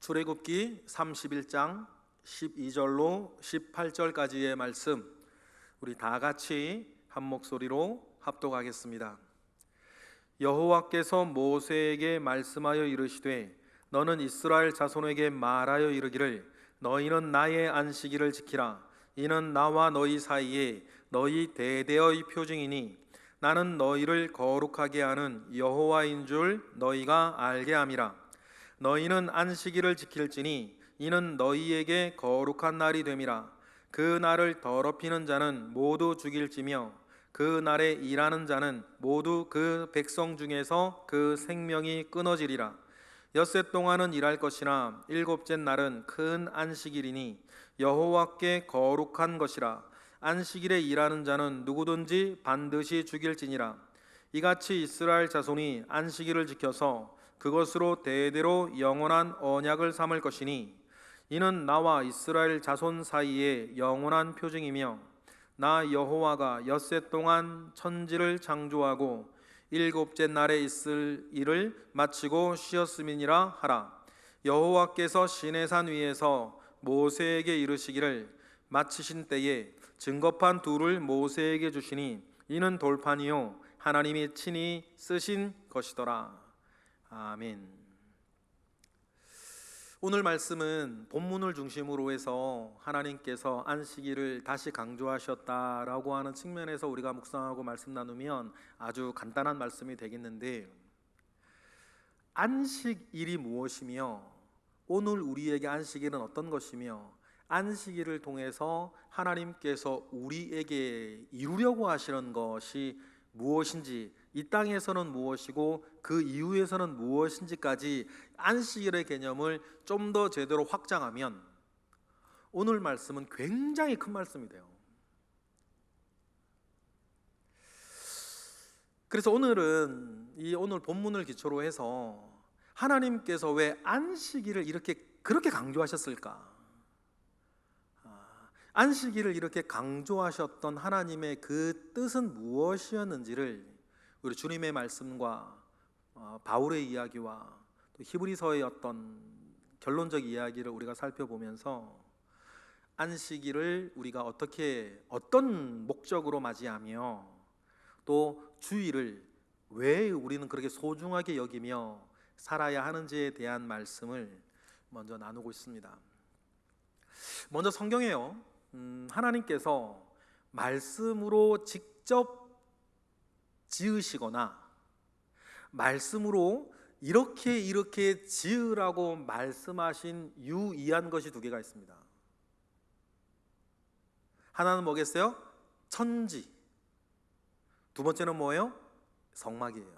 출애굽기 31장 12절로 18절까지의 말씀, 우리 다 같이 한 목소리로 합독하겠습니다. 여호와께서 모세에게 말씀하여 이르시되 너는 이스라엘 자손에게 말하여 이르기를 너희는 나의 안식일을 지키라. 이는 나와 너희 사이에 너희 대대의 표징이니 나는 너희를 거룩하게 하는 여호와인 줄 너희가 알게 함이라. 너희는 안식일을 지킬지니 이는 너희에게 거룩한 날이 됨이라. 그 날을 더럽히는 자는 모두 죽일지며 그 날에 일하는 자는 모두 그 백성 중에서 그 생명이 끊어지리라. 엿새 동안은 일할 것이나 일곱째 날은 큰 안식일이니 여호와께 거룩한 것이라. 안식일에 일하는 자는 누구든지 반드시 죽일지니라. 이같이 이스라엘 자손이 안식일을 지켜서 그것으로 대대로 영원한 언약을 삼을 것이니 이는 나와 이스라엘 자손 사이에 영원한 표징이며 나 여호와가 엿새 동안 천지를 창조하고 일곱째 날에 있을 일을 마치고 쉬었음이니라 하라. 여호와께서 시내산 위에서 모세에게 이르시기를 마치신 때에 증거판 둘을 모세에게 주시니 이는 돌판이요 하나님이 친히 쓰신 것이더라. 아멘. 오늘 말씀은 본문을 중심으로 해서 하나님께서 안식일을 다시 강조하셨다라고 하는 측면에서 우리가 묵상하고 말씀 나누면 아주 간단한 말씀이 되겠는데, 안식일이 무엇이며 오늘 우리에게 안식일은 어떤 것이며 안식일을 통해서 하나님께서 우리에게 이루려고 하시는 것이 무엇인지, 이 땅에서는 무엇이고 그 이후에서는 무엇인지까지 안식일의 개념을 좀 더 제대로 확장하면 오늘 말씀은 굉장히 큰 말씀이 돼요. 그래서 오늘은 오늘 본문을 기초로 해서 하나님께서 왜 안식일을 그렇게 강조하셨을까? 안식일을 이렇게 강조하셨던 하나님의 그 뜻은 무엇이었는지를 우리 주님의 말씀과 바울의 이야기와 또 히브리서의 어떤 결론적 이야기를 우리가 살펴보면서 안식일을 우리가 어떤 목적으로 맞이하며 또 주일을 왜 우리는 그렇게 소중하게 여기며 살아야 하는지에 대한 말씀을 먼저 나누고 있습니다. 먼저 성경에요, 하나님께서 말씀으로 직접 지으시거나 말씀으로 이렇게 지으라고 말씀하신 유의한 것이 두 개가 있습니다. 하나는 뭐겠어요? 천지. 두 번째는 뭐예요? 성막이에요.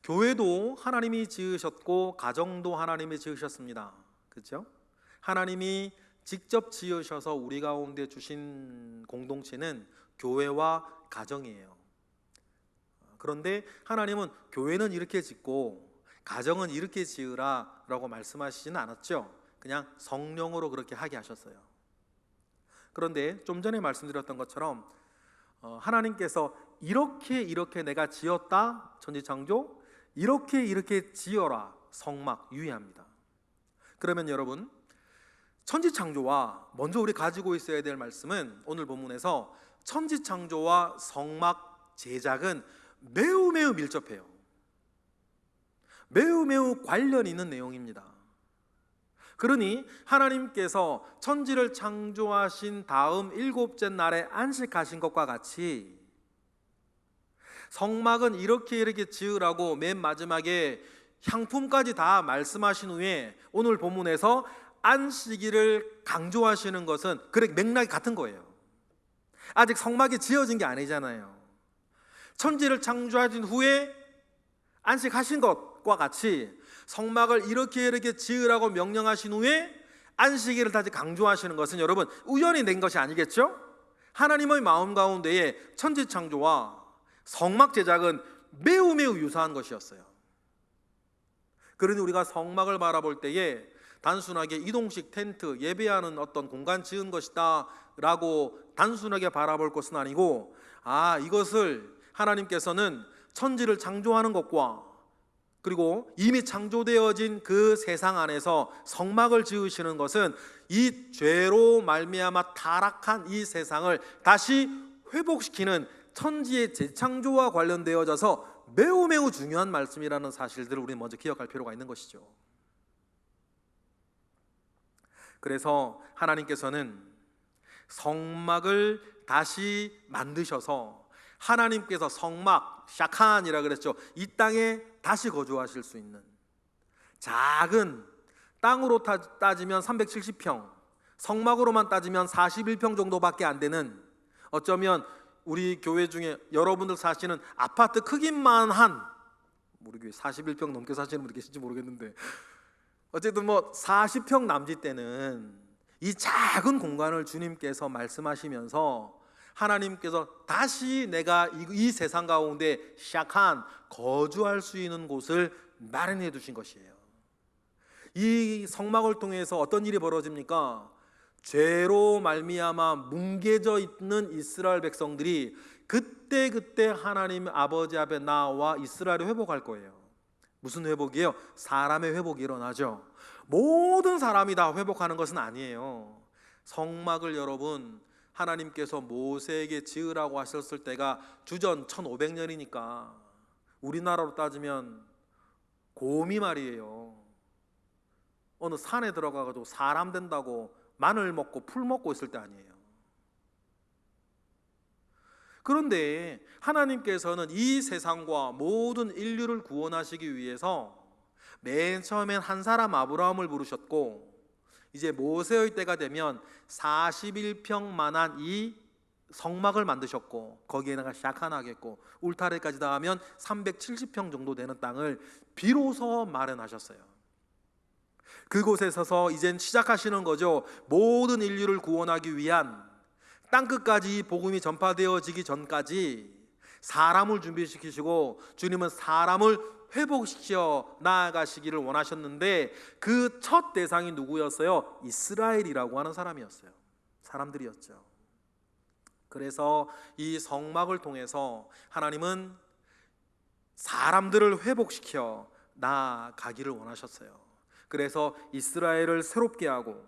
교회도 하나님이 지으셨고 가정도 하나님이 지으셨습니다. 그렇죠? 하나님이 직접 지으셔서 우리 가운데 주신 공동체는 교회와 가정이에요. 그런데 하나님은 교회는 이렇게 짓고 가정은 이렇게 지으라 라고 말씀하시지는 않았죠. 그냥 성령으로 그렇게 하게 하셨어요. 그런데 좀 전에 말씀드렸던 것처럼 하나님께서 이렇게 내가 지었다, 천지창조, 이렇게 지어라, 성막, 유의합니다. 그러면 여러분, 천지창조와 먼저 우리 가지고 있어야 될 말씀은 오늘 본문에서 천지창조와 성막 제작은 매우 밀접해요. 매우 관련 있는 내용입니다. 그러니 하나님께서 천지를 창조하신 다음 일곱째 날에 안식하신 것과 같이 성막은 이렇게 지으라고 맨 마지막에 향품까지 다 말씀하신 후에 오늘 본문에서 안식일을 강조하시는 것은 그래 맥락이 같은 거예요. 아직 성막이 지어진 게 아니잖아요. 천지를 창조하신 후에 안식하신 것과 같이 성막을 이렇게 지으라고 명령하신 후에 안식일을 다시 강조하시는 것은 여러분 우연히 낸 것이 아니겠죠? 하나님의 마음 가운데에 천지 창조와 성막 제작은 매우 유사한 것이었어요. 그러니 우리가 성막을 바라볼 때에 단순하게 이동식 텐트, 예배하는 어떤 공간 지은 것이다 라고 단순하게 바라볼 것은 아니고, 이것을 하나님께서는 천지를 창조하는 것과 그리고 이미 창조되어진 그 세상 안에서 성막을 지으시는 것은 이 죄로 말미암아 타락한 이 세상을 다시 회복시키는 천지의 재창조와 관련되어져서 매우 매우 중요한 말씀이라는 사실들을 우리는 먼저 기억할 필요가 있는 것이죠. 그래서 하나님께서는 성막을 다시 만드셔서 하나님께서 성막, 샤칸이라 그랬죠. 이 땅에 다시 거주하실 수 있는 작은, 땅으로 따지면 370평, 성막으로만 따지면 41평 정도밖에 안 되는, 어쩌면 우리 교회 중에 여러분들 사시는 아파트 크기만 한, 우리 교회 41평 넘게 사시는 분이 계신지 모르겠는데, 어쨌든 뭐 40평 남짓 되는 이 작은 공간을 주님께서 말씀하시면서 하나님께서 다시 내가 이 세상 가운데 샤칸, 거주할 수 있는 곳을 마련해 두신 것이에요. 이 성막을 통해서 어떤 일이 벌어집니까? 죄로 말미암아 뭉개져 있는 이스라엘 백성들이 그때 하나님 아버지 앞에 나와 이스라엘을 회복할 거예요. 무슨 회복이에요? 사람의 회복이 일어나죠. 모든 사람이 다 회복하는 것은 아니에요. 성막을 여러분, 하나님께서 모세에게 지으라고 하셨을 때가 주전 1500년이니까 우리나라로 따지면 곰이 말이에요. 어느 산에 들어가가지고 사람 된다고 마늘 먹고 풀 먹고 있을 때 아니에요. 그런데 하나님께서는 이 세상과 모든 인류를 구원하시기 위해서 맨 처음엔 한 사람 아브라함을 부르셨고, 이제 모세의 때가 되면 41평만한 이 성막을 만드셨고, 거기에다가 샤칸하겠고, 울타리까지 다 하면 370평 정도 되는 땅을 비로소 마련하셨어요. 그곳에 서서 이젠 시작하시는 거죠. 모든 인류를 구원하기 위한, 땅끝까지 복음이 전파되어지기 전까지 사람을 준비시키시고, 주님은 사람을 회복시켜 나아가시기를 원하셨는데 그 첫 대상이 누구였어요? 이스라엘이라고 하는 사람이었어요. 사람들이었죠. 그래서 이 성막을 통해서 하나님은 사람들을 회복시켜 나아가기를 원하셨어요. 그래서 이스라엘을 새롭게 하고,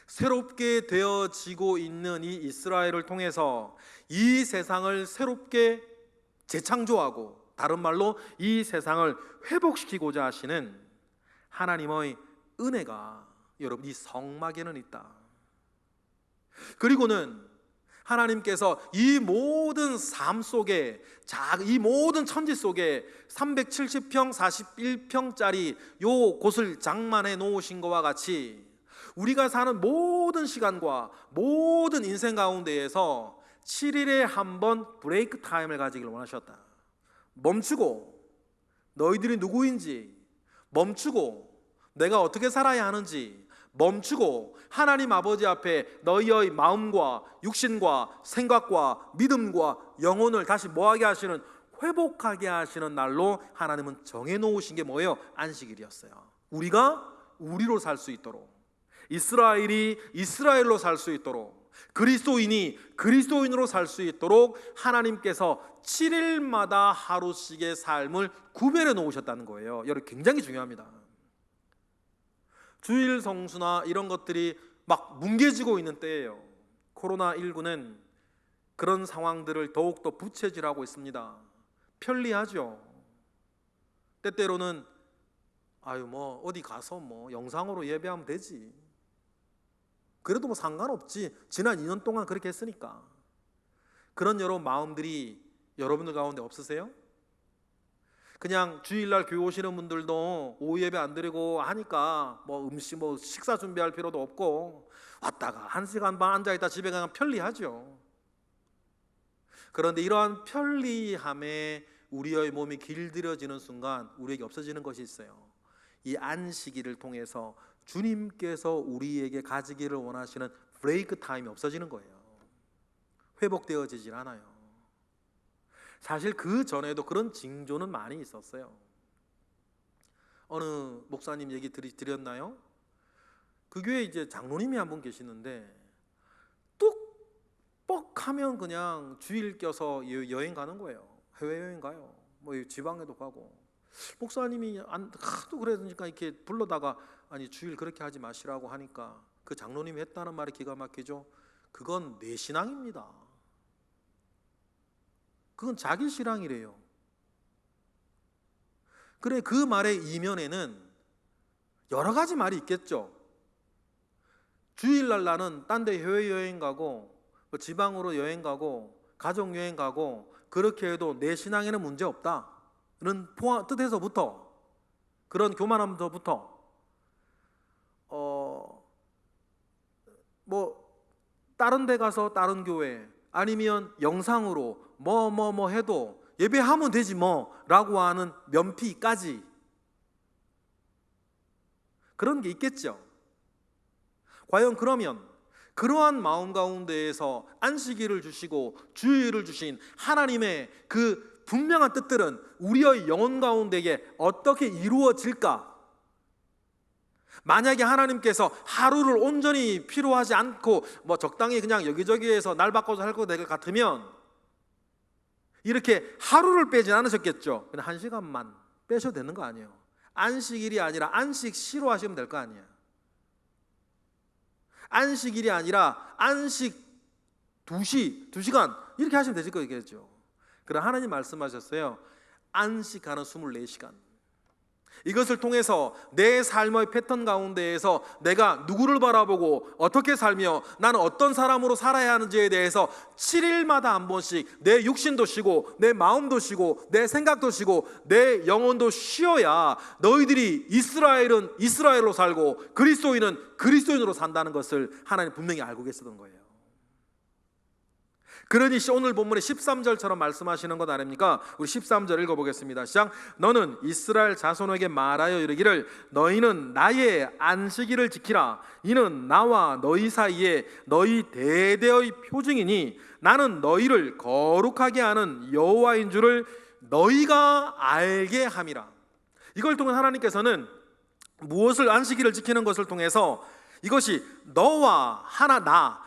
새롭게 되어지고 있는 이 이스라엘을 통해서 이 세상을 새롭게 재창조하고, 다른 말로 이 세상을 회복시키고자 하시는 하나님의 은혜가 여러분 이 성막에는 있다. 그리고는 하나님께서 이 모든 삶 속에, 이 모든 천지 속에 370평, 41평짜리 요 곳을 장만해 놓으신 것과 같이 우리가 사는 모든 시간과 모든 인생 가운데에서 7일에 한 번 브레이크 타임을 가지길 원하셨다. 멈추고 너희들이 누구인지, 멈추고 내가 어떻게 살아야 하는지, 멈추고 하나님 아버지 앞에 너희의 마음과 육신과 생각과 믿음과 영혼을 다시 뭐하게 하시는, 회복하게 하시는 날로 하나님은 정해놓으신 게 뭐예요? 안식일이었어요. 우리가 우리로 살 수 있도록, 이스라엘이 이스라엘로 살 수 있도록, 그리스도인이 그리스도인으로 살 수 있도록 하나님께서 7일마다 하루씩의 삶을 구별해 놓으셨다는 거예요. 여러분 굉장히 중요합니다. 주일 성수나 이런 것들이 막 뭉개지고 있는 때예요. 코로나19는 그런 상황들을 더욱더 부채질하고 있습니다. 편리하죠. 때때로는 뭐 어디 가서 뭐 영상으로 예배하면 되지, 그래도 뭐 상관없지, 지난 2년 동안 그렇게 했으니까. 그런 여러분 마음들이 여러분들 가운데 없으세요? 그냥 주일날 교회 오시는 분들도 오후 예배 안 드리고 하니까 뭐 음식, 뭐 식사 준비할 필요도 없고 왔다가 1시간 반 앉아있다 집에 가면 편리하죠. 그런데 이러한 편리함에 우리의 몸이 길들여지는 순간 우리에게 없어지는 것이 있어요. 이 안식일을 통해서 주님께서 우리에게 가지기를 원하시는 브레이크 타임이 없어지는 거예요. 회복되어지질 않아요. 사실 그 전에도 그런 징조는 많이 있었어요. 어느 목사님 얘기 드렸나요? 그 교회에 이제 장로님이 한 분 계시는데 뚝뻑하면 그냥 주일 껴서 여행 가는 거예요. 해외여행 가요. 뭐 지방에도 가고. 목사님이 하도 그러니까 이렇게 불러다가 아니 주일 그렇게 하지 마시라고 하니까 그 장로님이 했다는 말이 기가 막히죠. 그건 내 신앙입니다. 그건 자기 신앙이래요. 그래, 그 말의 이면에는 여러 가지 말이 있겠죠. 주일날 나는 딴 데 해외여행 가고 지방으로 여행 가고 가족여행 가고 그렇게 해도 내 신앙에는 문제 없다는 뜻에서부터, 그런 교만함부터 다른 데 가서 다른 교회 아니면 영상으로 뭐 해도 예배하면 되지 뭐 라고 하는 면피까지 그런 게 있겠죠. 과연 그러면 그러한 마음 가운데에서 안식일을 주시고 주일을 주신 하나님의 그 분명한 뜻들은 우리의 영혼 가운데에 어떻게 이루어질까? 만약에 하나님께서 하루를 온전히 필요하지 않고 적당히 그냥 여기저기에서 날 바꿔서 할 것 같으면 이렇게 하루를 빼진 않으셨겠죠. 그냥 1시간만 빼셔도 되는 거 아니에요. 안식일이 아니라 안식시로 하시면 될 거 아니에요. 안식일이 아니라 안식 2시간 이렇게 하시면 되실 거겠죠. 그럼 하나님 말씀하셨어요. 안식하는 24시간. 이것을 통해서 내 삶의 패턴 가운데에서 내가 누구를 바라보고 어떻게 살며 나는 어떤 사람으로 살아야 하는지에 대해서 7일마다 한 번씩 내 육신도 쉬고 내 마음도 쉬고 내 생각도 쉬고 내 영혼도 쉬어야 너희들이 이스라엘은 이스라엘로 살고 그리스도인은 그리스도인으로 산다는 것을 하나님 분명히 알고 계시던 거예요. 그러니 오늘 본문의 13절처럼 말씀하시는 것 아닙니까? 우리 13절 읽어보겠습니다. 시작. 너는 이스라엘 자손에게 말하여 이르기를 너희는 나의 안식일을 지키라. 이는 나와 너희 사이에 너희 대대의 표징이니 나는 너희를 거룩하게 하는 여호와인 줄을 너희가 알게 함이라. 이걸 통해 하나님께서는 무엇을 안식일을 지키는 것을 통해서 이것이 너와 나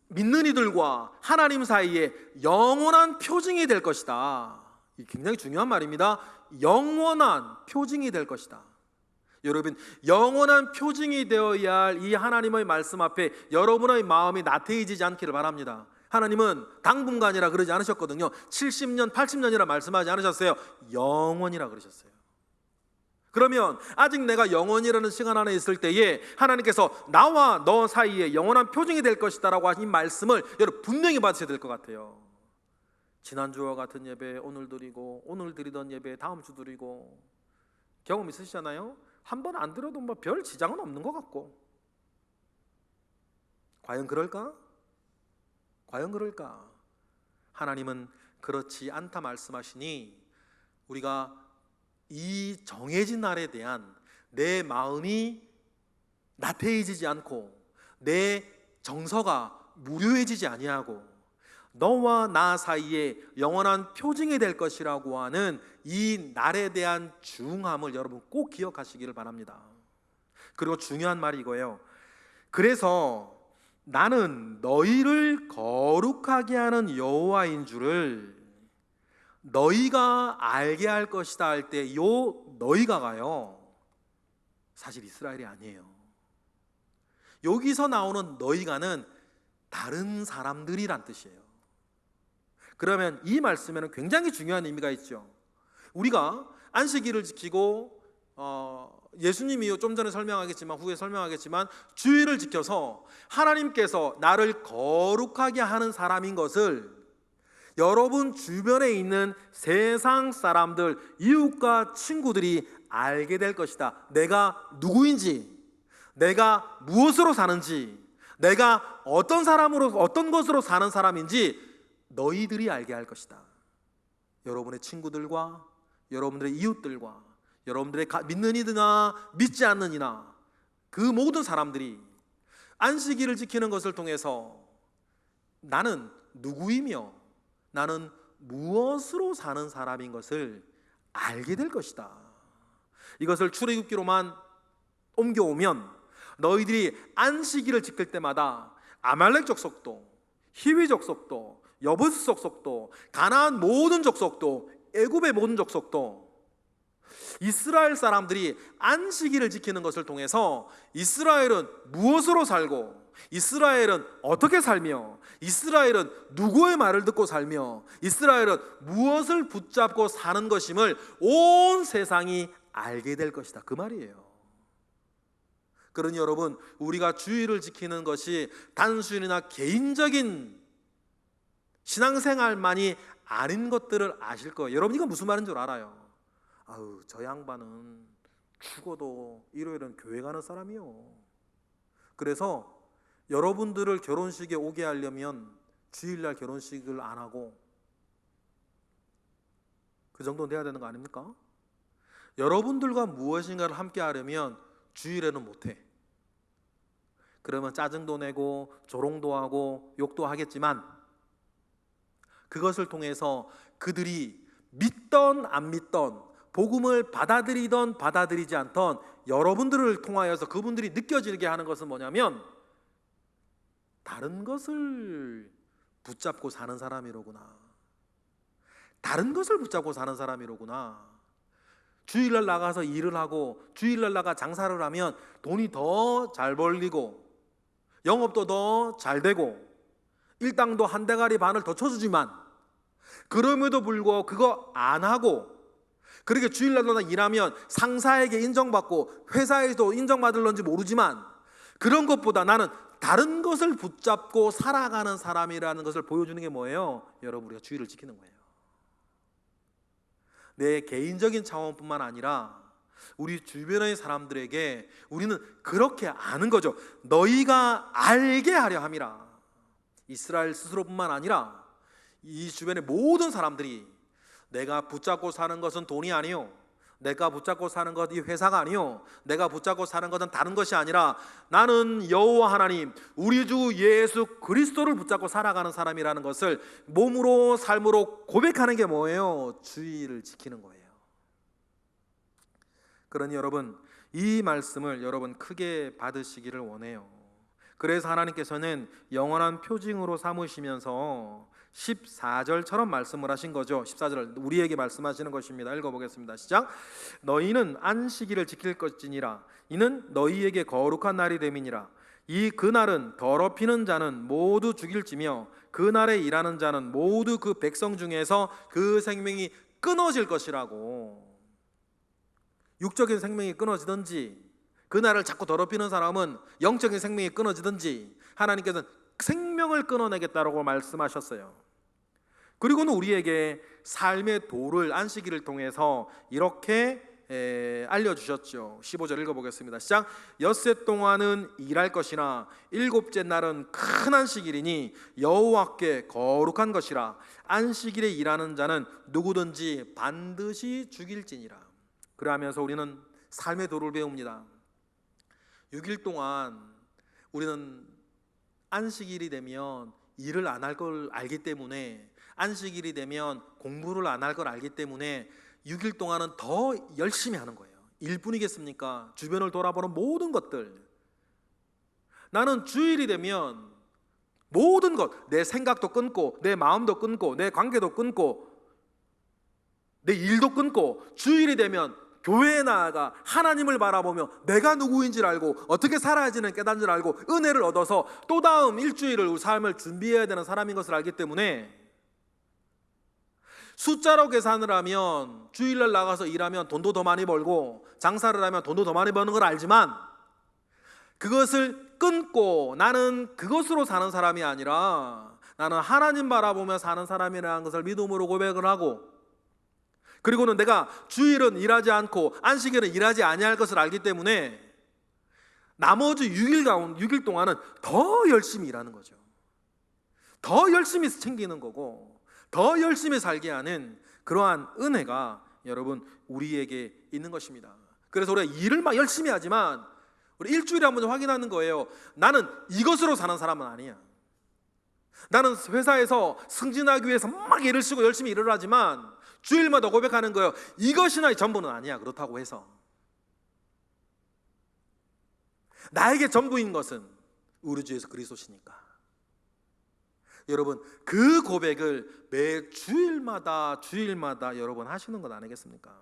믿는 이들과 하나님 사이에 영원한 표징이 될 것이다. 굉장히 중요한 말입니다. 영원한 표징이 될 것이다. 여러분, 영원한 표징이 되어야 할 이 하나님의 말씀 앞에 여러분의 마음이 나태해지지 않기를 바랍니다. 하나님은 당분간이라 그러지 않으셨거든요. 70년, 80년이라 말씀하지 않으셨어요. 영원이라 그러셨어요. 그러면 아직 내가 영원이라는 시간 안에 있을 때에 하나님께서 나와 너 사이에 영원한 표징이 될 것이다 라고 하신 말씀을 여러분 분명히 받으셔야 될 것 같아요. 지난주와 같은 예배 오늘 드리고 오늘 드리던 예배 다음 주 드리고 경험 있으시잖아요. 한 번 안 드려도 별 지장은 없는 것 같고 과연 그럴까? 과연 그럴까? 하나님은 그렇지 않다 말씀하시니 우리가 이 정해진 날에 대한 내 마음이 나태해지지 않고 내 정서가 무료해지지 아니하고 너와 나 사이에 영원한 표징이 될 것이라고 하는 이 날에 대한 중함을 여러분 꼭 기억하시기를 바랍니다. 그리고 중요한 말이 이거예요. 그래서 나는 너희를 거룩하게 하는 여호와인 줄을 너희가 알게 할 것이다 할 때 요 너희가가요 사실 이스라엘이 아니에요. 여기서 나오는 너희가는 다른 사람들이란 뜻이에요. 그러면 이 말씀에는 굉장히 중요한 의미가 있죠. 우리가 안식일을 지키고 예수님이 좀 전에 설명하겠지만 후에 설명하겠지만 주일을 지켜서 하나님께서 나를 거룩하게 하는 사람인 것을 여러분 주변에 있는 세상 사람들, 이웃과 친구들이 알게 될 것이다. 내가 누구인지, 내가 무엇으로 사는지, 내가 어떤 사람으로 어떤 것으로 사는 사람인지 너희들이 알게 할 것이다. 여러분의 친구들과 여러분들의 이웃들과 여러분들의 믿는 이나 믿지 않는 이나 그 모든 사람들이 안식일을 지키는 것을 통해서 나는 누구이며 나는 무엇으로 사는 사람인 것을 알게 될 것이다. 이것을 출애굽기로만 옮겨오면 너희들이 안식일을 지킬 때마다 아말렉 족속도, 히위 족속도, 여부스 족속도, 가나안 모든 족속도, 애굽의 모든 족속도 이스라엘 사람들이 안식일을 지키는 것을 통해서 이스라엘은 무엇으로 살고, 이스라엘은 어떻게 살며, 이스라엘은 누구의 말을 듣고 살며, 이스라엘은 무엇을 붙잡고 사는 것임을 온 세상이 알게 될 것이다, 그 말이에요. 그러니 여러분, 우리가 주일을 지키는 것이 단순히나 개인적인 신앙생활만이 아닌 것들을 아실 거예요. 여러분, 이거 무슨 말인 줄 알아요? 아유, 저 양반은 죽어도 일요일은 교회 가는 사람이요. 그래서 여러분들을 결혼식에 오게 하려면 주일날 결혼식을 안 하고, 그 정도는 돼야 되는 거 아닙니까? 여러분들과 무엇인가를 함께 하려면 주일에는 못해. 그러면 짜증도 내고 조롱도 하고 욕도 하겠지만, 그것을 통해서 그들이 믿던 안 믿던, 복음을 받아들이던 받아들이지 않던 여러분들을 통하여서 그분들이 느껴지게 하는 것은 뭐냐면, 다른 것을 붙잡고 사는 사람이로구나, 다른 것을 붙잡고 사는 사람이로구나. 주일날 나가서 일을 하고 주일날 나가 장사를 하면 돈이 더 잘 벌리고 영업도 더 잘 되고 일당도 한 대가리 반을 더 쳐주지만, 그럼에도 불구하고 그거 안 하고, 그렇게 주일날도 일하면 상사에게 인정받고 회사에도 인정받을런지 모르지만, 그런 것보다 나는 다른 것을 붙잡고 살아가는 사람이라는 것을 보여주는 게 뭐예요? 여러분, 우리가 주일을 지키는 거예요. 내 개인적인 차원뿐만 아니라 우리 주변의 사람들에게 우리는 그렇게 아는 거죠. 너희가 알게 하려 함이라. 이스라엘 스스로뿐만 아니라 이 주변의 모든 사람들이, 내가 붙잡고 사는 것은 돈이 아니요, 내가 붙잡고 사는 것 이 회사가 아니요, 내가 붙잡고 사는 것은 다른 것이 아니라 나는 여호와 하나님, 우리 주 예수 그리스도를 붙잡고 살아가는 사람이라는 것을 몸으로 삶으로 고백하는 게 뭐예요? 주의를 지키는 거예요. 그러니 여러분, 이 말씀을 여러분 크게 받으시기를 원해요. 그래서 하나님께서는 영원한 표징으로 삼으시면서 14절처럼 말씀을 하신 거죠. 14절 우리에게 말씀하시는 것입니다. 읽어보겠습니다. 시작. 너희는 안식일을 지킬 것이니라. 이는 너희에게 거룩한 날이 됨이니라. 이 그날은 더럽히는 자는 모두 죽일지며 그날에 일하는 자는 모두 그 백성 중에서 그 생명이 끊어질 것이라고. 육적인 생명이 끊어지든지, 그날을 자꾸 더럽히는 사람은 영적인 생명이 끊어지든지 하나님께서는 생명을 끊어내겠다라고 말씀하셨어요. 그리고는 우리에게 삶의 도를 안식일을 통해서 이렇게 알려주셨죠. 15절 읽어보겠습니다. 시작. 엿새 동안은 일할 것이나 일곱째 날은 큰 안식일이니 여호와께 거룩한 것이라. 안식일에 일하는 자는 누구든지 반드시 죽일지니라. 그러하면서 우리는 삶의 도를 배웁니다. 6일 동안 우리는 안식일이 되면 일을 안 할 걸 알기 때문에, 안식일이 되면 공부를 안 할 걸 알기 때문에 6일 동안은 더 열심히 하는 거예요. 일뿐이겠습니까? 주변을 돌아보는 모든 것들. 나는 주일이 되면 모든 것, 내 생각도 끊고 내 마음도 끊고 내 관계도 끊고 내 일도 끊고, 주일이 되면 교회에 나아가 하나님을 바라보며 내가 누구인지를 알고 어떻게 살아야지는 깨닫는 줄 알고 은혜를 얻어서 또 다음 일주일을 삶을 준비해야 되는 사람인 것을 알기 때문에, 숫자로 계산을 하면 주일날 나가서 일하면 돈도 더 많이 벌고 장사를 하면 돈도 더 많이 버는 걸 알지만, 그것을 끊고 나는 그것으로 사는 사람이 아니라 나는 하나님 바라보며 사는 사람이라는 것을 믿음으로 고백을 하고, 그리고는 내가 주일은 일하지 않고 안식일은 일하지 아니할 것을 알기 때문에 나머지 6일 동안은 더 열심히 일하는 거죠. 더 열심히 챙기는 거고 더 열심히 살게 하는 그러한 은혜가 여러분 우리에게 있는 것입니다. 그래서 우리가 일을 막 열심히 하지만 우리 일주일에 한 번 확인하는 거예요. 나는 이것으로 사는 사람은 아니야. 나는 회사에서 승진하기 위해서 막 일을 쓰고 열심히 일을 하지만 주일마다 고백하는 거예요. 이것이 나의 전부는 아니야. 그렇다고 해서 나에게 전부인 것은 우리 주 예수 그리스도시니까. 여러분, 그 고백을 매 주일마다 여러분 하시는 것 아니겠습니까?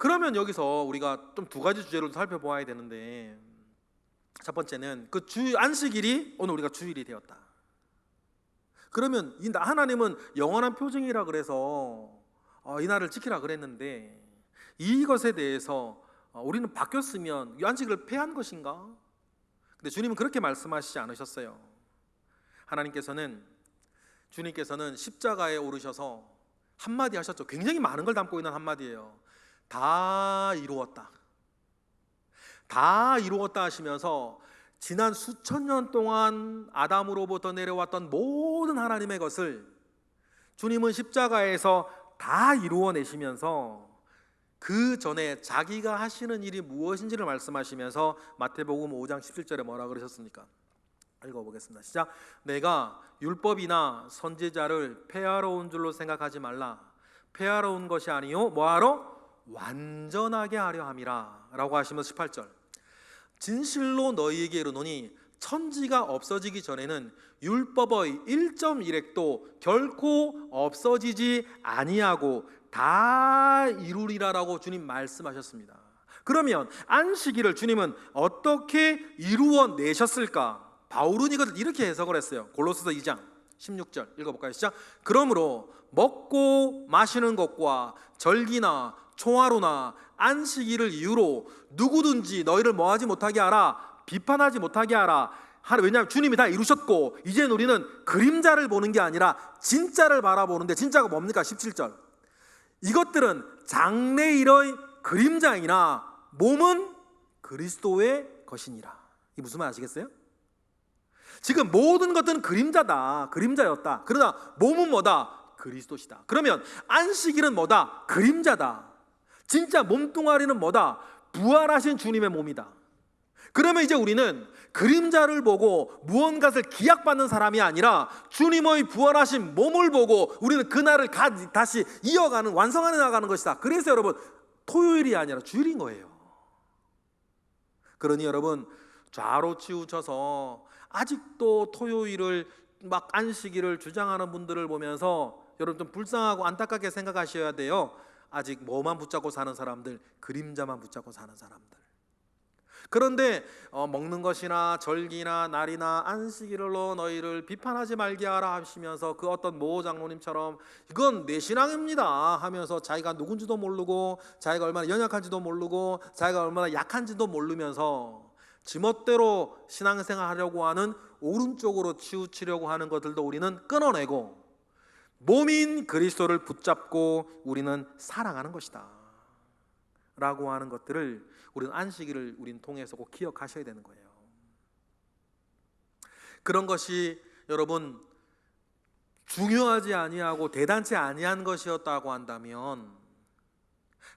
그러면 여기서 우리가 좀 두 가지 주제로 살펴보아야 되는데, 첫 번째는 그 안식일이 오늘 우리가 주일이 되었다. 그러면 하나님은 영원한 표징이라 그래서 이 날을 지키라 그랬는데, 이것에 대해서 우리는 바뀌었으면 이 안식일을 폐한 것인가? 근데 주님은 그렇게 말씀하시지 않으셨어요. 주님께서는 십자가에 오르셔서 한마디 하셨죠. 굉장히 많은 걸 담고 있는 한마디예요. 다 이루었다. 다 이루었다 하시면서 지난 수천 년 동안 아담으로부터 내려왔던 모든 하나님의 것을 주님은 십자가에서 다 이루어내시면서 그 전에 자기가 하시는 일이 무엇인지를 말씀하시면서 마태복음 5장 17절에 뭐라 그러셨습니까? 읽어보겠습니다. 시작. 내가 율법이나 선지자를 폐하러 온 줄로 생각하지 말라. 폐하러 온 것이 아니요 뭐하러? 완전하게 하려 함이라 라고 하시면서 18절. 진실로 너희에게 이르노니 천지가 없어지기 전에는 율법의 1.1획도 결코 없어지지 아니하고 다 이루리라라고 주님 말씀하셨습니다. 그러면 안식일을 주님은 어떻게 이루어내셨을까? 바울은 이것을 이렇게 해석을 했어요. 골로새서 2장 16절 읽어볼까요? 시작. 그러므로 먹고 마시는 것과 절기나 초하루나 안식일을 이유로 누구든지 너희를 뭐하지 못하게 하라, 비판하지 못하게 하라. 왜냐하면 주님이 다 이루셨고 이제는 우리는 그림자를 보는 게 아니라 진짜를 바라보는데, 진짜가 뭡니까? 17절. 이것들은 장래일의 그림자이나 몸은 그리스도의 것이니라. 이 무슨 말 아시겠어요? 지금 모든 것들은 그림자였다. 그러나 몸은 뭐다? 그리스도시다. 그러면 안식일은 뭐다? 그림자다. 진짜 몸뚱아리는 뭐다? 부활하신 주님의 몸이다. 그러면 이제 우리는 그림자를 보고 무언가를 기약받는 사람이 아니라 주님의 부활하신 몸을 보고 우리는 그날을 다시 이어가는, 완성하는 나가는 것이다. 그래서 여러분, 토요일이 아니라 주일인 거예요. 그러니 여러분, 좌로 치우쳐서 아직도 토요일을 막 안식일을 주장하는 분들을 보면서 여러분 좀 불쌍하고 안타깝게 생각하셔야 돼요. 아직 뭐만 붙잡고 사는 사람들, 그림자만 붙잡고 사는 사람들. 그런데 먹는 것이나 절기나 날이나 안식일로 너희를 비판하지 말게 하라 하시면서 그 어떤 모 장로님처럼 이건 내 신앙입니다 하면서 자기가 누군지도 모르고 자기가 얼마나 연약한지도 모르고 자기가 얼마나 약한지도 모르면서 지멋대로 신앙생활 하려고 하는, 오른쪽으로 치우치려고 하는 것들도 우리는 끊어내고 몸인 그리스도를 붙잡고 우리는 사랑하는 것이다 라고 하는 것들을 우리는 안식일을 우리는 통해서 꼭 기억하셔야 되는 거예요. 그런 것이 여러분 중요하지 아니하고 대단치 아니한 것이었다고 한다면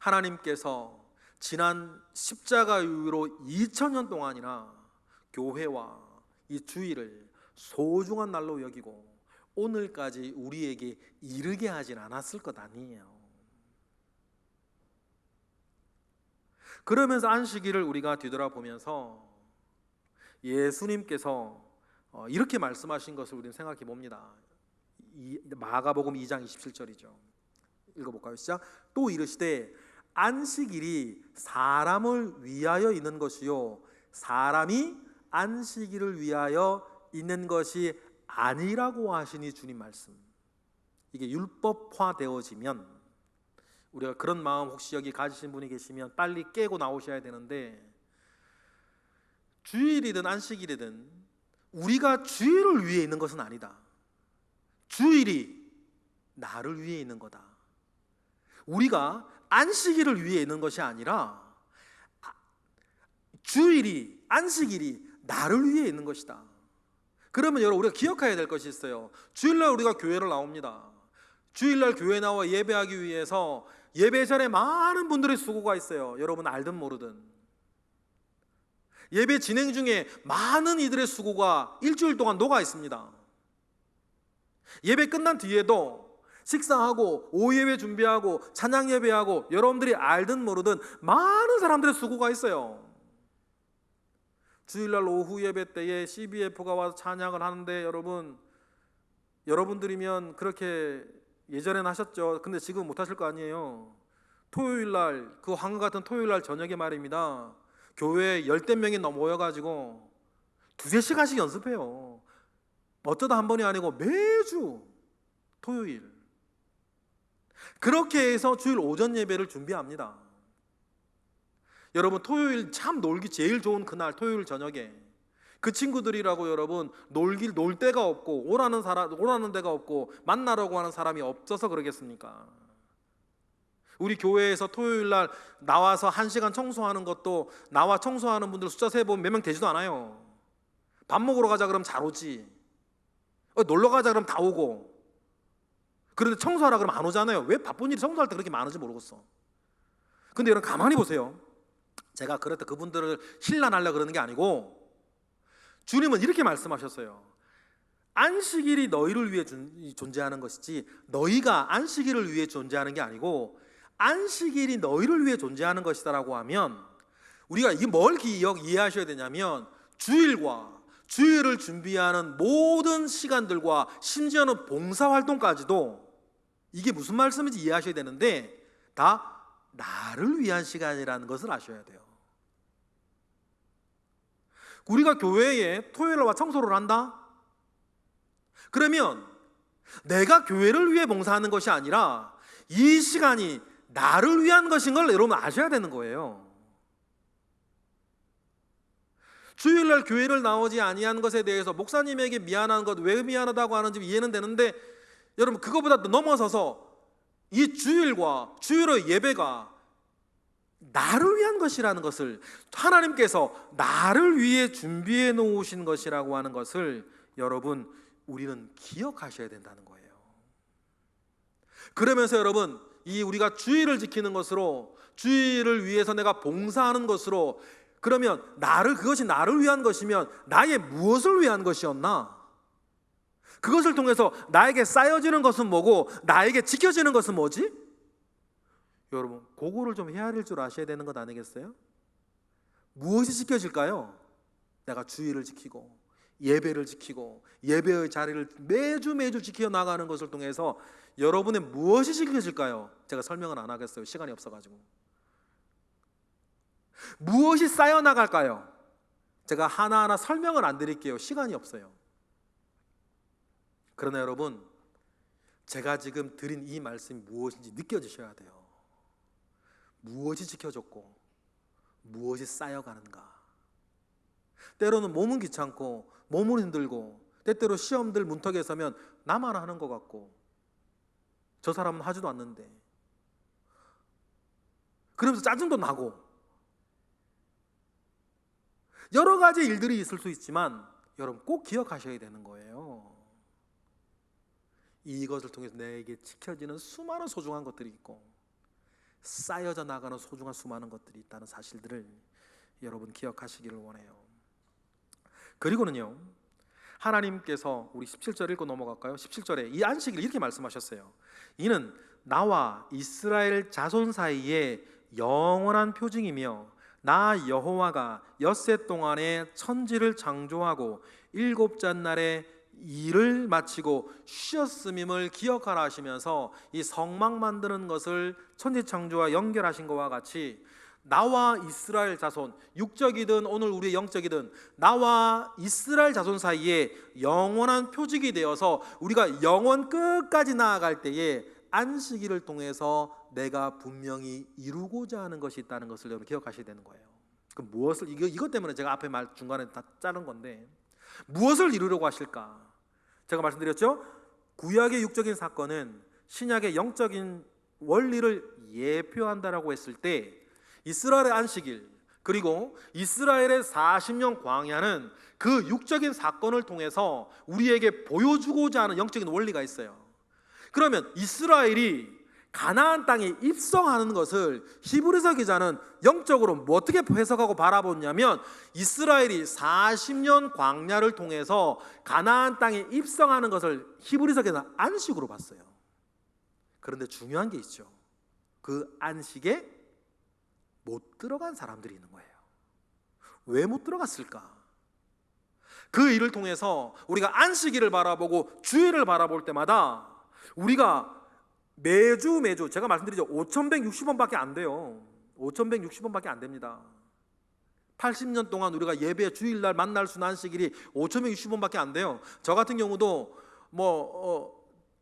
하나님께서 지난 십자가 이후로 2000년 동안이나 교회와 이 주일을 소중한 날로 여기고 오늘까지 우리에게 이르게 하진 않았을 것 아니에요. 그러면서 안식일을 우리가 뒤돌아보면서 예수님께서 이렇게 말씀하신 것을 우리는 생각해 봅니다. 마가복음 2장 27절이죠. 읽어볼까요? 시작. 또 이르시되 안식일이 사람을 위하여 있는 것이요 사람이 안식일을 위하여 있는 것이 아니라고 하시니 주님 말씀. 이게 율법화 되어지면 우리가 그런 마음 혹시 여기 가지신 분이 계시면 빨리 깨고 나오셔야 되는데, 주일이든 안식일이든 우리가 주일을 위해 있는 것은 아니다. 주일이 나를 위해 있는 거다. 우리가 안식일을 위해 있는 것이 아니라 안식일이 나를 위해 있는 것이다. 그러면 여러분 우리가 기억해야 될 것이 있어요. 주일날 우리가 교회를 나옵니다. 주일날 교회 나와 예배하기 위해서 예배 전에 많은 분들의 수고가 있어요. 여러분 알든 모르든 예배 진행 중에 많은 이들의 수고가 일주일 동안 녹아 있습니다. 예배 끝난 뒤에도 식사하고 오후 예배 준비하고 찬양 예배하고 여러분들이 알든 모르든 많은 사람들의 수고가 있어요. 주일날 오후 예배 때에 CBF가 와서 찬양을 하는데 여러분들이면 그렇게 예전에는 하셨죠. 근데 지금 못 하실 거 아니에요. 토요일 날, 그 황금 같은 토요일 날 저녁에 말입니다, 교회에 열댓 명이 모여가지고 두세 시간씩 연습해요. 어쩌다 한 번이 아니고 매주 토요일. 그렇게 해서 주일 오전 예배를 준비합니다. 여러분, 토요일 참 놀기 제일 좋은 그날, 토요일 저녁에 그 친구들이라고 여러분 놀 데가 없고 오라는 데가 없고 만나라고 하는 사람이 없어서 그러겠습니까? 우리 교회에서 토요일 날 나와서 1시간 청소하는 것도 나와 청소하는 분들 숫자 세보면 몇 명 되지도 않아요. 밥 먹으러 가자 그러면 잘 오지. 놀러 가자 그러면 다 오고. 그런데 청소하라 그러면 안 오잖아요. 왜 바쁜 일이 청소할 때 그렇게 많은지 모르겠어. 근데 여러분 가만히 보세요. 제가 그랬다 그분들을 신란하려고 그러는 게 아니고, 주님은 이렇게 말씀하셨어요. 안식일이 너희를 위해 존재하는 것이지 너희가 안식일을 위해 존재하는 게 아니고 안식일이 너희를 위해 존재하는 것이다라고 하면, 우리가 이게 뭘 이해하셔야 되냐면, 주일을 준비하는 모든 시간들과 심지어는 봉사활동까지도 이게 무슨 말씀인지 이해하셔야 되는데 다 나를 위한 시간이라는 것을 아셔야 돼요. 우리가 교회에 토요일에 와 청소를 한다? 그러면 내가 교회를 위해 봉사하는 것이 아니라 이 시간이 나를 위한 것인 걸 여러분 아셔야 되는 거예요. 주일날 교회를 나오지 아니한 것에 대해서 목사님에게 미안한 것, 왜 미안하다고 하는지 이해는 되는데, 여러분 그거보다 더 넘어서서 이 주일의 예배가 나를 위한 것이라는 것을, 하나님께서 나를 위해 준비해 놓으신 것이라고 하는 것을 여러분 우리는 기억하셔야 된다는 거예요. 그러면서 여러분 우리가 주일을 지키는 것으로, 주일을 위해서 내가 봉사하는 것으로, 그러면 그것이 나를 위한 것이면 나의 무엇을 위한 것이었나? 그것을 통해서 나에게 쌓여지는 것은 뭐고 나에게 지켜지는 것은 뭐지? 여러분 그거를 좀 헤아릴 줄 아셔야 되는 것 아니겠어요? 무엇이 지켜질까요? 내가 주일을 지키고 예배를 지키고 예배의 자리를 매주 지켜나가는 것을 통해서 여러분의 무엇이 지켜질까요? 제가 설명은 안 하겠어요. 시간이 없어가지고. 무엇이 쌓여나갈까요? 제가 하나하나 설명을 안 드릴게요. 시간이 없어요. 그러나 여러분, 제가 지금 드린 이 말씀이 무엇인지 느껴지셔야 돼요. 무엇이 지켜졌고 무엇이 쌓여가는가. 때로는 몸은 귀찮고 몸은 힘들고, 때때로 시험들 문턱에 서면 나만 하는 것 같고 저 사람은 하지도 않는데, 그러면서 짜증도 나고 여러 가지 일들이 있을 수 있지만 여러분 꼭 기억하셔야 되는 거예요. 이것을 통해서 내게 지켜지는 수많은 소중한 것들이 있고 쌓여져 나가는 소중한 수많은 것들이 있다는 사실들을 여러분 기억하시기를 원해요. 그리고는요, 하나님께서 우리 17절 읽고 넘어갈까요? 17절에 이 안식일 이렇게 말씀하셨어요. 이는 나와 이스라엘 자손 사이에 영원한 표징이며 나 여호와가 엿새 동안에 천지를 창조하고 일곱째 날에 일을 마치고 쉬었음임을 기억하라 하시면서 이 성막 만드는 것을 천지 창조와 연결하신 것과 같이 나와 이스라엘 자손, 육적이든 오늘 우리의 영적이든 나와 이스라엘 자손 사이에 영원한 표직이 되어서 우리가 영원 끝까지 나아갈 때에 안식일을 통해서 내가 분명히 이루고자 하는 것이 있다는 것을 여러분 기억하셔야 되는 거예요. 그럼 무엇을, 이것 때문에 제가 앞에 말 중간에 다 자른 건데, 무엇을 이루려고 하실까? 제가 말씀드렸죠? 구약의 육적인 사건은 신약의 영적인 원리를 예표한다라고 했을 때, 이스라엘의 안식일 그리고 이스라엘의 40년 광야는 그 육적인 사건을 통해서 우리에게 보여주고자 하는 영적인 원리가 있어요. 그러면 이스라엘이 가나안 땅에 입성하는 것을 히브리서 기자는 영적으로 뭐 어떻게 해석하고 바라보냐면, 이스라엘이 40년 광야를 통해서 가나안 땅에 입성하는 것을 히브리서 기자는 안식으로 봤어요. 그런데 중요한 게 있죠. 그 안식에 못 들어간 사람들이 있는 거예요. 왜 못 들어갔을까? 그 일을 통해서 우리가 안식일을 바라보고 주일을 바라볼 때마다 우리가 매주 제가 말씀드리죠. 5,160원밖에 안 돼요. 5,160원밖에 안 됩니다. 80년 동안 우리가 예배 주일날 만날 수 있는 안식일이 5,160원밖에 안 돼요. 저 같은 경우도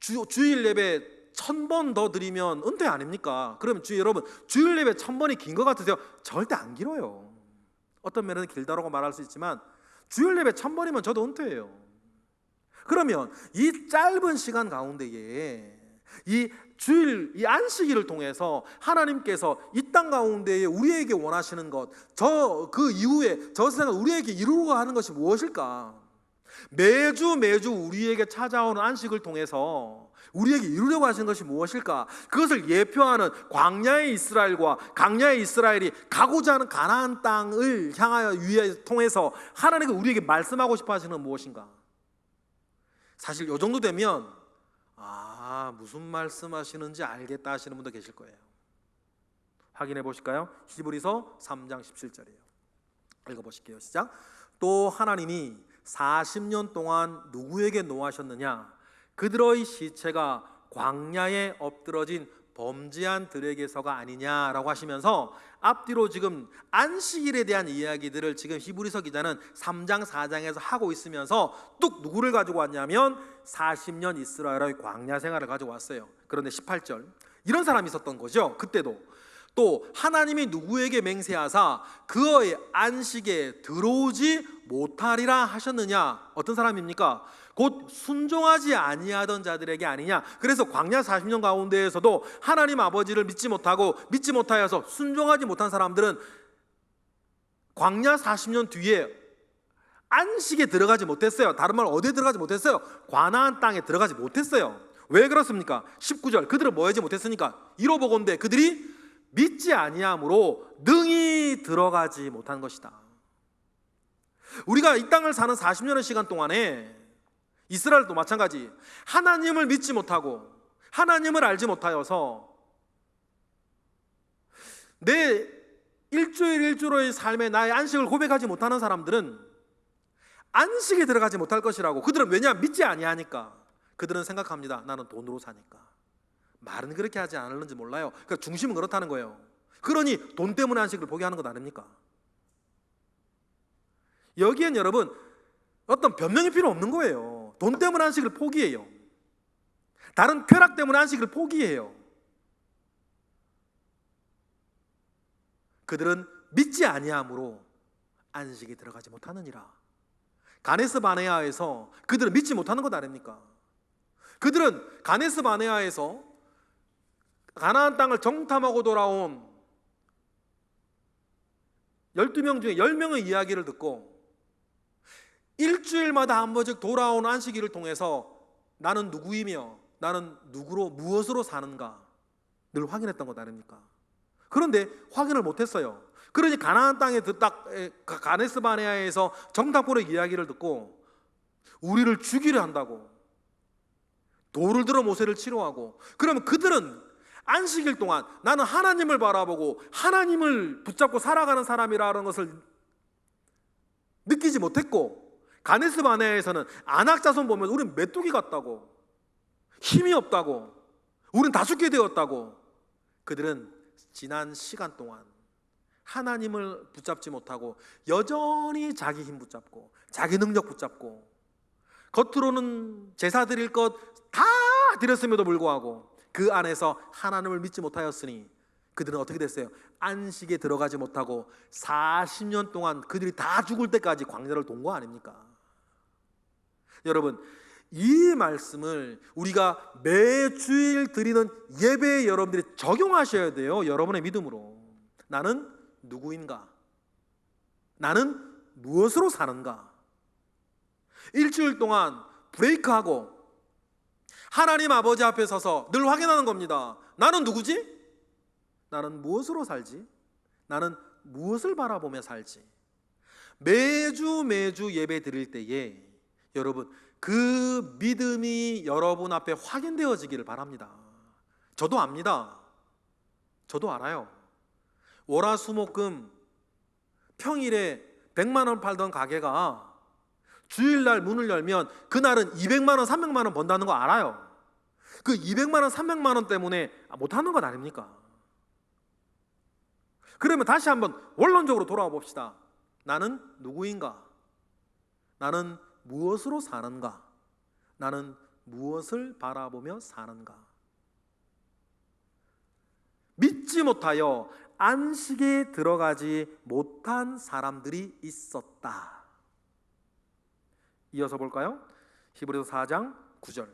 주일 예배 1,000번 더 드리면 은퇴 아닙니까? 그러면 여러분 주일 예배 1,000번이 긴 것 같으세요? 절대 안 길어요. 어떤 면에는 길다라고 말할 수 있지만 주일 예배 1,000번이면 저도 은퇴해요. 그러면 이 짧은 시간 가운데에 이 주일, 이 안식일을 통해서 하나님께서 이 땅 가운데에 우리에게 원하시는 것, 그 이후에 저 세상을 우리에게 이루어 하는 것이 무엇일까? 매주 우리에게 찾아오는 안식을 통해서 우리에게 이루려고 하시는 것이 무엇일까? 그것을 예표하는 광야의 이스라엘과 강야의 이스라엘이 가고자 하는 가나안 땅을 향하여 통해서 하나님께서 우리에게 말씀하고 싶어 하시는 건 무엇인가? 사실 이 정도 되면 무슨 말씀하시는지 알겠다 하시는 분도 계실 거예요. 확인해 보실까요? 히브리서 3장 17절이에요. 읽어보실게요. 시작. 또 하나님이 40년 동안 누구에게 노하셨느냐? 그들의 시체가 광야에 엎드러진 범죄한 들에게서가 아니냐라고 하시면서 앞뒤로 지금 안식일에 대한 이야기들을 지금 히브리서 기자는 3장 4장에서 하고 있으면서 뚝 누구를 가지고 왔냐면 40년 이스라엘의 광야 생활을 가지고 왔어요. 그런데 18절 이런 사람이 있었던 거죠. 그때도 또 하나님이 누구에게 맹세하사 그의 안식에 들어오지 못하리라 하셨느냐? 어떤 사람입니까? 곧 순종하지 아니하던 자들에게 아니냐? 그래서 광야 40년 가운데에서도 하나님 아버지를 믿지 못하여서 순종하지 못한 사람들은 광야 40년 뒤에 안식에 들어가지 못했어요. 다른 말로 어디에 들어가지 못했어요? 가나안 땅에 들어가지 못했어요. 왜 그렇습니까? 19절 그들은 뭐 하지 못했으니까 이로보건대 그들이 믿지 아니함으로 능히 들어가지 못한 것이다. 우리가 이 땅을 사는 40년의 시간 동안에 이스라엘도 마찬가지 하나님을 믿지 못하고 하나님을 알지 못하여서 내 일주일의 삶에 나의 안식을 고백하지 못하는 사람들은 안식에 들어가지 못할 것이라고. 그들은 왜냐? 믿지 아니하니까. 그들은 생각합니다. 나는 돈으로 사니까. 말은 그렇게 하지 않을는지 몰라요. 그러니까 중심은 그렇다는 거예요. 그러니 돈 때문에 안식을 포기하는 것 아닙니까? 여기엔 여러분 어떤 변명이 필요 없는 거예요. 돈 때문에 안식을 포기해요. 다른 쾌락 때문에 안식을 포기해요. 그들은 믿지 아니함으로 안식에 들어가지 못하느니라. 가네스 바네아에서 그들은 믿지 못하는 것 아닙니까? 그들은 가네스 바네아에서 가나안 땅을 정탐하고 돌아온 12명 중에 10명의 이야기를 듣고 일주일마다 한 번씩 돌아온 안식일을 통해서 나는 누구이며 나는 무엇으로 사는가 늘 확인했던 것 아닙니까? 그런데 확인을 못했어요. 그러니 가나안 땅에 가네스 바네아에서 정탐꾼의 이야기를 듣고 우리를 죽이려 한다고 돌을 들어 모세를 치료하고, 그러면 그들은 안식일 동안 나는 하나님을 바라보고 하나님을 붙잡고 살아가는 사람이라는 것을 느끼지 못했고, 가네스 바네아에서는 안악자손 보면 우린 메뚜기 같다고, 힘이 없다고, 우린 다 죽게 되었다고. 그들은 지난 시간 동안 하나님을 붙잡지 못하고 여전히 자기 힘 붙잡고 자기 능력 붙잡고 겉으로는 제사 드릴 것 다 드렸음에도 불구하고 그 안에서 하나님을 믿지 못하였으니 그들은 어떻게 됐어요? 안식에 들어가지 못하고 40년 동안 그들이 다 죽을 때까지 광야를 돈 거 아닙니까? 여러분, 이 말씀을 우리가 매주일 드리는 예배에 여러분들이 적용하셔야 돼요. 여러분의 믿음으로. 나는 누구인가? 나는 무엇으로 사는가? 일주일 동안 브레이크하고 하나님 아버지 앞에 서서 늘 확인하는 겁니다. 나는 누구지? 나는 무엇으로 살지? 나는 무엇을 바라보며 살지? 매주 예배 드릴 때에 여러분 그 믿음이 여러분 앞에 확인되어지기를 바랍니다. 저도 압니다. 저도 알아요. 월화수목금 평일에 100만 원 팔던 가게가 주일날 문을 열면 그날은 200만 원, 300만 원 번다는 거 알아요. 그 200만 원, 300만 원 때문에 못하는 것 아닙니까? 그러면 다시 한번 원론적으로 돌아와 봅시다. 나는 누구인가? 나는 무엇으로 사는가? 나는 무엇을 바라보며 사는가? 믿지 못하여 안식에 들어가지 못한 사람들이 있었다. 이어서 볼까요? 히브리서 4장 9절.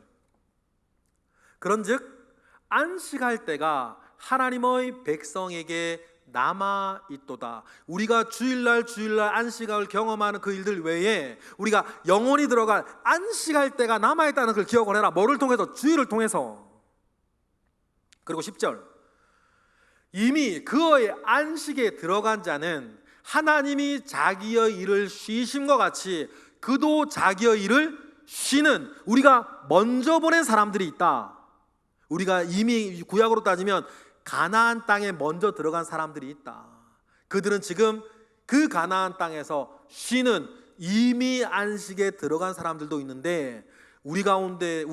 그런즉 안식할 때가 하나님의 백성에게 남아 있도다. 우리가 주일날 안식을 경험하는 그 일들 외에 우리가 영원히 들어갈 안식할 때가 남아 있다는 걸 기억을 해라. 뭐를 통해서? 주일을 통해서. 그리고 10절. 이미 그의 안식에 들어간 자는 하나님이 자기의 일을 쉬심과 같이 그도 자기의 일을 쉬는, 우리가 먼저 보낸 사람들이 있다. 우리가 이미 구약으로 따지면 가나안 땅에 먼저 들어간 사람들이 있다. 그들은 지금 그 가나안 땅에서 쉬는, 이미 안식에 들어간 사람들도 있는데, 우리 가운데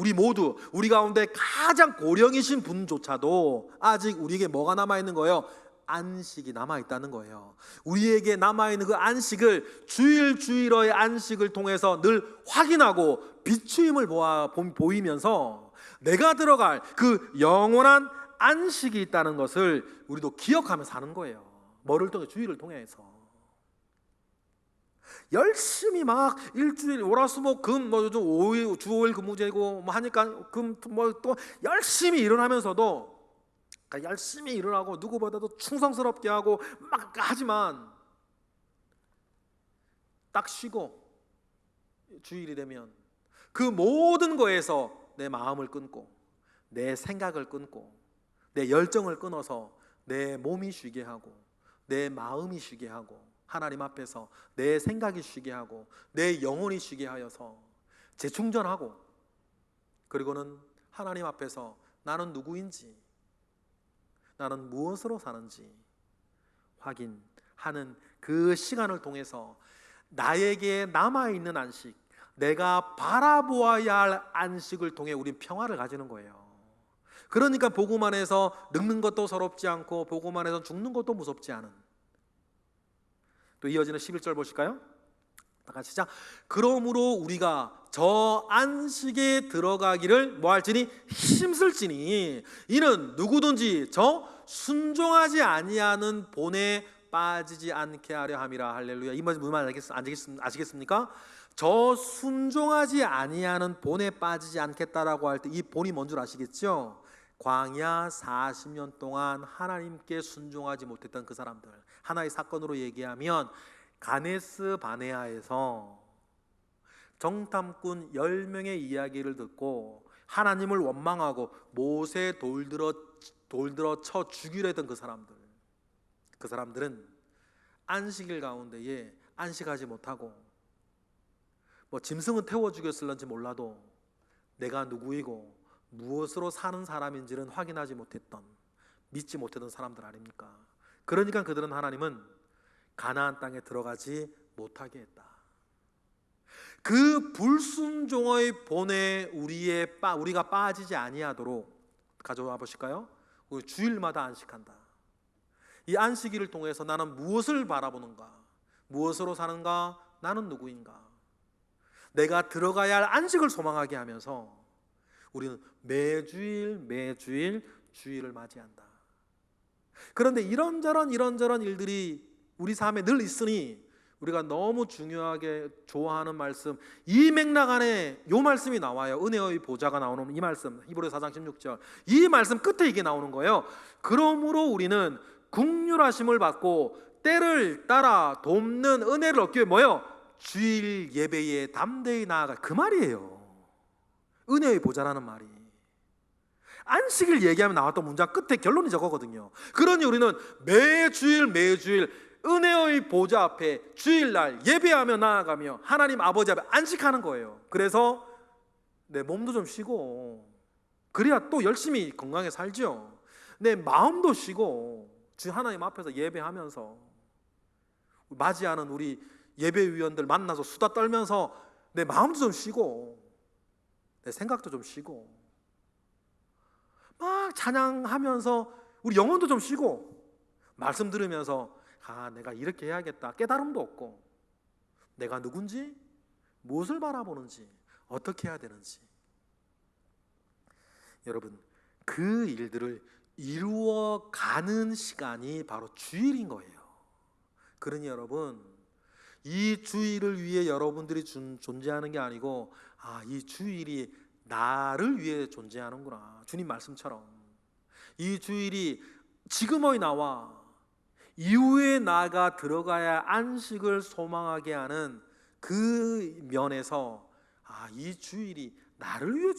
가장 고령이신 분조차도 아직 우리에게 뭐가 남아있는 거예요? 안식이 남아있다는 거예요. 우리에게 남아있는 그 안식을 주일의 안식을 통해서 늘 확인하고 비추임을 보이면서 내가 들어갈 그 영원한 안식이 있다는 것을 우리도 기억하며 사는 거예요. 뭐를 통해? 주일을 통해서. 열심히 막 일주일 월화수목금 요즘 5일 주 5일 근무제고 하니까 또 열심히 일을 하면서도, 그러니까 열심히 일을 하고 누구보다도 충성스럽게 하고 막 하지만 딱 쉬고 주일이 되면 그 모든 거에서 내 마음을 끊고 내 생각을 끊고 내 열정을 끊어서 내 몸이 쉬게 하고 내 마음이 쉬게 하고 하나님 앞에서 내 생각이 쉬게 하고 내 영혼이 쉬게 하여서 재충전하고, 그리고는 하나님 앞에서 나는 누구인지, 나는 무엇으로 사는지 확인하는 그 시간을 통해서 나에게 남아있는 안식, 내가 바라보아야 할 안식을 통해 우린 평화를 가지는 거예요. 그러니까 복음 안에서 늙는 것도 서럽지 않고 복음 안에서 죽는 것도 무섭지 않은. 또 이어지는 11절 보실까요? 다 같이 시작. 그러므로 우리가 저 안식에 들어가기를 뭐할지니 힘쓸지니 이는 누구든지 저 순종하지 아니하는 본에 빠지지 않게 하려 함이라. 할렐루야. 이 무슨 말 아시겠습니까? 저 순종하지 아니하는 본에 빠지지 않겠다라고 할 때 이 본이 뭔 줄 아시겠죠? 광야 40년 동안 하나님께 순종하지 못했던 그 사람들, 하나의 사건으로 얘기하면 가네스 바네아에서 정탐꾼 10명의 이야기를 듣고 하나님을 원망하고 모세 돌들어 쳐 죽이려 했던 그 사람들은 안식일 가운데에 안식하지 못하고 짐승은 태워 죽였을런지 몰라도 내가 누구이고 무엇으로 사는 사람인지는 확인하지 못했던, 믿지 못했던 사람들 아닙니까? 그러니까 그들은 하나님은 가나안 땅에 들어가지 못하게 했다. 그 불순종의 본에 우리가 빠지지 아니하도록 가져와 보실까요? 우리 주일마다 안식한다. 이 안식일을 통해서 나는 무엇을 바라보는가? 무엇으로 사는가? 나는 누구인가? 내가 들어가야 할 안식을 소망하게 하면서 우리는 매주일 주일을 맞이한다. 그런데 이런저런 일들이 우리 삶에 늘 있으니 우리가 너무 중요하게 좋아하는 말씀, 이 맥락 안에 이 말씀이 나와요. 은혜의 보좌가 나오는 이 말씀, 히브리서 4장 16절. 이 말씀 끝에 이게 나오는 거예요. 그러므로 우리는 긍휼하심을 받고 때를 따라 돕는 은혜를 얻기 위해 뭐예요? 주일 예배에 담대히 나아가. 그 말이에요. 은혜의 보좌라는 말이. 안식일 얘기하면 나왔던 문장 끝에 결론이 저거거든요. 그러니 우리는 매주일 은혜의 보좌 앞에 주일날 예배하며 나아가며 하나님 아버지 앞에 안식하는 거예요. 그래서 내 몸도 좀 쉬고, 그래야 또 열심히 건강하게 살죠. 내 마음도 쉬고 주 하나님 앞에서 예배하면서 맞이하는 우리 예배위원들 만나서 수다 떨면서 내 마음도 좀 쉬고 내 생각도 좀 쉬고, 막 찬양하면서 우리 영혼도 좀 쉬고 말씀 들으면서 내가 이렇게 해야겠다 깨달음도 없고 내가 누군지 무엇을 바라보는지 어떻게 해야 되는지 여러분 그 일들을 이루어가는 시간이 바로 주일인 거예요. 그러니 여러분 이 주일을 위해 여러분들이 존재하는 게 아니고 이 주일이 나를 위해 존재하는구나. 주님 말씀처럼 이 주일이 지금의 나와 이후에 나가 들어가야 안식을 소망하게 하는 그 면에서 이 주일이 나를 위해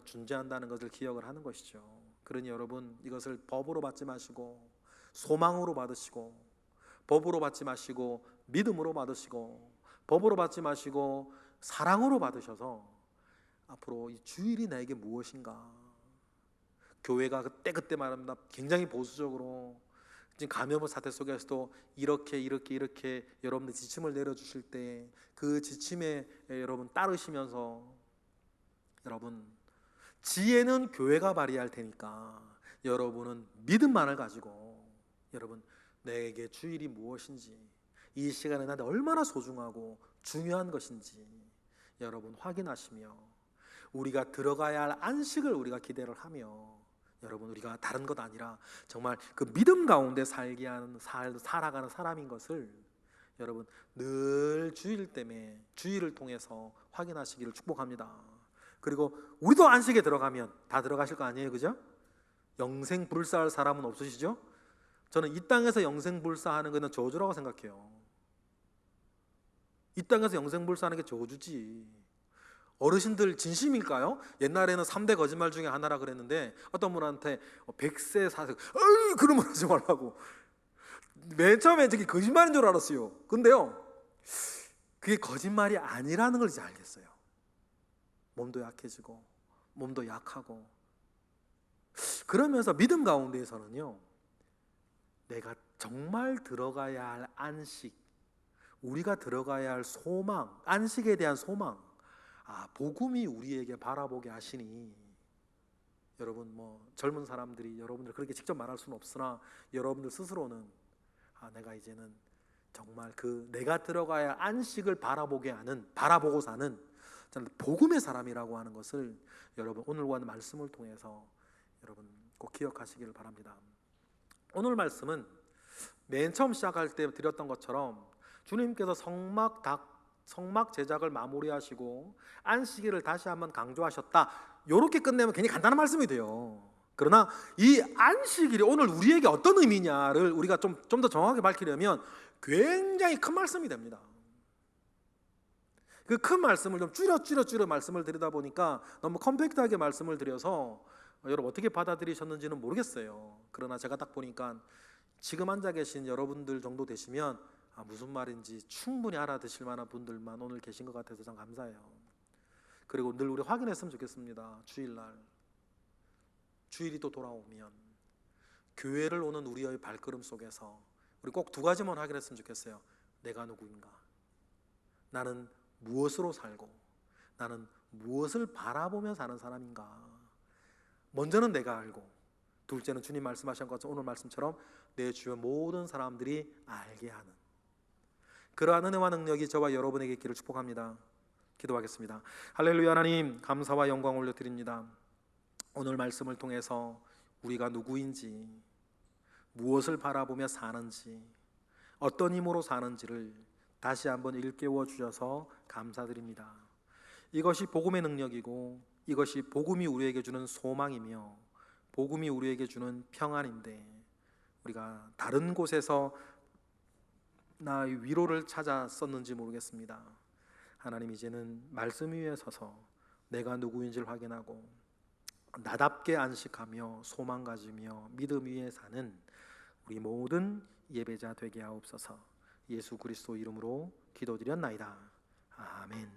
존재한다는 것을 기억을 하는 것이죠. 그러니 여러분 이것을 법으로 받지 마시고 소망으로 받으시고 법으로 받지 마시고 믿음으로 받으시고 법으로 받지 마시고 사랑으로 받으셔서 앞으로 이 주일이 나에게 무엇인가. 교회가 그때 말합니다. 굉장히 보수적으로 지금 감염의 사태 속에서도 이렇게 여러분들 지침을 내려주실 때 그 지침에 여러분 따르시면서 여러분 지혜는 교회가 발휘할 테니까 여러분은 믿음만을 가지고 여러분 내게 주일이 무엇인지 이 시간에 나한테 얼마나 소중하고 중요한 것인지 여러분 확인하시며 우리가 들어가야 할 안식을 우리가 기대를 하며 여러분 우리가 다른 것 아니라 정말 그 믿음 가운데 살게 하는 살아가는 사람인 것을 여러분 늘 주일을 통해서 확인하시기를 축복합니다. 그리고 우리도 안식에 들어가면 다 들어가실 거 아니에요, 그죠? 영생 불사할 사람은 없으시죠? 저는 이 땅에서 영생 불사하는 것은 저주라고 생각해요. 이 땅에서 영생 불사하는 게 저주지. 어르신들 진심일까요? 옛날에는 3대 거짓말 중에 하나라 그랬는데 어떤 분한테 100세 사세 그런 말 하지 말라고. 맨 처음에 저게 거짓말인 줄 알았어요. 근데요 그게 거짓말이 아니라는 걸 이제 알겠어요. 몸도 약해지고 몸도 약하고 그러면서 믿음 가운데에서는요 내가 정말 들어가야 할 안식, 우리가 들어가야 할 소망, 안식에 대한 소망, 복음이 우리에게 바라보게 하시니 여러분 젊은 사람들이 여러분들 그렇게 직접 말할 수는 없으나 여러분들 스스로는 내가 이제는 정말 그 내가 들어가야 할 안식을 바라보고 사는 저는 복음의 사람이라고 하는 것을 여러분 오늘과 말씀을 통해서 여러분 꼭 기억하시기를 바랍니다. 오늘 말씀은 맨 처음 시작할 때 드렸던 것처럼 주님께서 성막 제작을 마무리하시고 안식일을 다시 한번 강조하셨다. 이렇게 끝내면 괜히 간단한 말씀이 돼요. 그러나 이 안식일이 오늘 우리에게 어떤 의미냐를 우리가 좀 더 정확하게 밝히려면 굉장히 큰 말씀이 됩니다. 그 큰 말씀을 좀 줄여 말씀을 드리다 보니까 너무 컴팩트하게 말씀을 드려서 여러분 어떻게 받아들이셨는지는 모르겠어요. 그러나 제가 딱 보니까 지금 앉아 계신 여러분들 정도 되시면 무슨 말인지 충분히 알아듣실 만한 분들만 오늘 계신 것 같아서 참 감사해요. 그리고 늘 우리 확인했으면 좋겠습니다. 주일이 또 돌아오면 교회를 오는 우리의 발걸음 속에서 우리 꼭 두 가지만 확인했으면 좋겠어요. 내가 누구인가? 나는 무엇으로 살고 나는 무엇을 바라보며 사는 사람인가? 먼저는 내가 알고 둘째는 주님 말씀하신 것처럼 오늘 말씀처럼 내 주변 모든 사람들이 알게 하는 그러한 은혜와 능력이 저와 여러분에게 있기를 축복합니다. 기도하겠습니다. 할렐루야. 하나님 감사와 영광 올려드립니다. 오늘 말씀을 통해서 우리가 누구인지 무엇을 바라보며 사는지 어떤 힘으로 사는지를 다시 한번 일깨워 주셔서 감사드립니다. 이것이 복음의 능력이고 이것이 복음이 우리에게 주는 소망이며 복음이 우리에게 주는 평안인데 우리가 다른 곳에서 나의 위로를 찾았었는지 모르겠습니다. 하나님 이제는 말씀 위에 서서 내가 누구인지를 확인하고 나답게 안식하며 소망 가지며 믿음 위에 사는 우리 모든 예배자 되게 하옵소서. 예수 그리스도 이름으로 기도드렸나이다. 아멘.